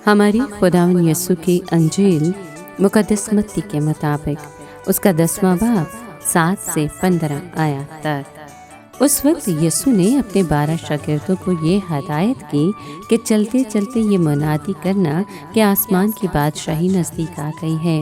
ہماری خداوند یسوع کی انجیل مقدس متی کے مطابق اس کا 10واں باب 7 سے 15 آیات تک۔ اس وقت یسوع نے اپنے 12 شاگردوں کو یہ ہدایت کی کہ چلتے چلتے یہ منادی کرنا کہ آسمان کی بادشاہی نزدیک آ گئی ہے۔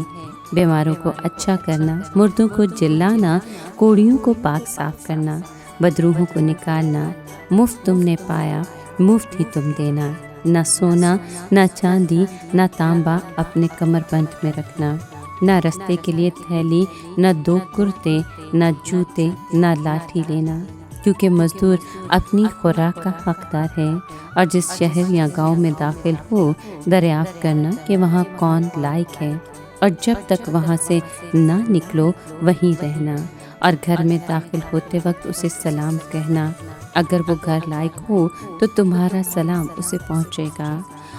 بیماروں کو اچھا کرنا، مردوں کو جلانا، کوڑیوں کو پاک صاف کرنا، بدروحوں کو نکالنا، مفت تم نے پایا مفت ہی تم دینا، نہ سونا نہ چاندی نہ تانبا اپنے کمر بند میں رکھنا، نہ رستے کے لیے تھیلی، نہ 2 کرتے، نہ جوتے، نہ لاٹھی لینا، کیونکہ مزدور اپنی خوراک کا حقدار ہے۔ اور جس شہر یا گاؤں میں داخل ہو دریافت کرنا کہ وہاں کون لائق ہے، اور جب تک وہاں سے نہ نکلو وہیں رہنا، اور گھر میں داخل ہوتے وقت اسے سلام کہنا۔ اگر وہ گھر لائق ہو تو تمہارا سلام اسے پہنچے گا،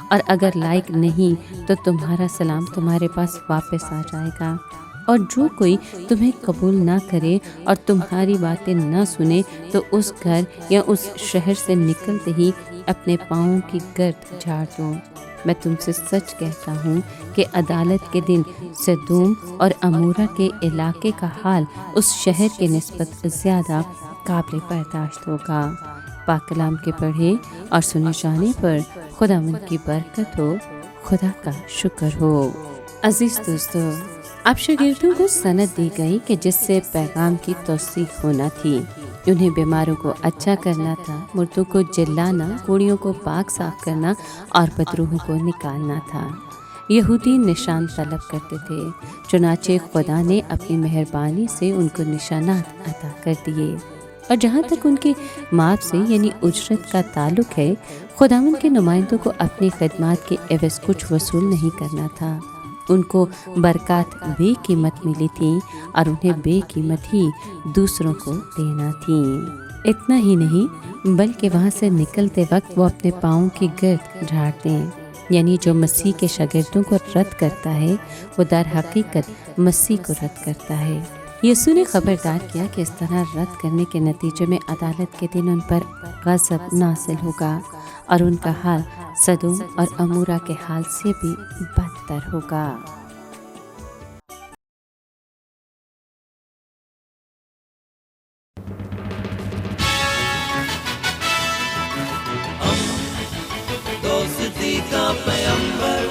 اور اگر لائق نہیں تو تمہارا سلام تمہارے پاس واپس آ جائے گا۔ اور جو کوئی تمہیں قبول نہ کرے اور تمہاری باتیں نہ سنے تو اس گھر یا اس شہر سے نکلتے ہی اپنے پاؤں کی گرد جھاڑ دو۔ میں تم سے سچ کہتا ہوں کہ عدالت کے دن سدوم اور عمورہ کے علاقے کا حال اس شہر کے نسبت زیادہ قابل برداشت ہوگا۔ پاک کلام کے پڑھے اور سنے جانے پر خداوند کی برکت ہو، خدا کا شکر ہو۔ عزیز دوستو، اب شاگردوں کو سند دی گئی کہ جس سے پیغام کی توثیق ہونا تھی۔ انہیں بیماروں کو اچھا کرنا تھا، مردوں کو جلانا، کوڑیوں کو پاک صاف کرنا اور بدروحوں کو نکالنا تھا۔ یہودی نشان طلب کرتے تھے، چنانچہ خدا نے اپنی مہربانی سے ان کو نشانات عطا کر دیے۔ اور جہاں تک ان کے ماپ سے یعنی اجرت کا تعلق ہے، خداوند کے نمائندوں کو اپنی خدمات کے عوض کچھ وصول نہیں کرنا تھا۔ ان کو برکات بے قیمت ملی تھی اور انہیں بے قیمت ہی دوسروں کو دینا تھی۔ اتنا ہی نہیں بلکہ وہاں سے نکلتے وقت وہ اپنے پاؤں کی گرد جھاڑ دیں، یعنی جو مسیح کے شاگردوں کو رد کرتا ہے وہ در حقیقت مسیح کو رد کرتا ہے۔ یسوع نے خبردار کیا کہ اس طرح رد کرنے کے نتیجے میں عدالت کے دن ان پر غضب نازل ہوگا اور ان کا حال سدوم اور عمورہ کے حال سے بھی بدتر ہوگا۔ دوستی کا پیمبر،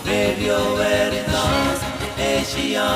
ریڈیو ویریتاس ایشیا۔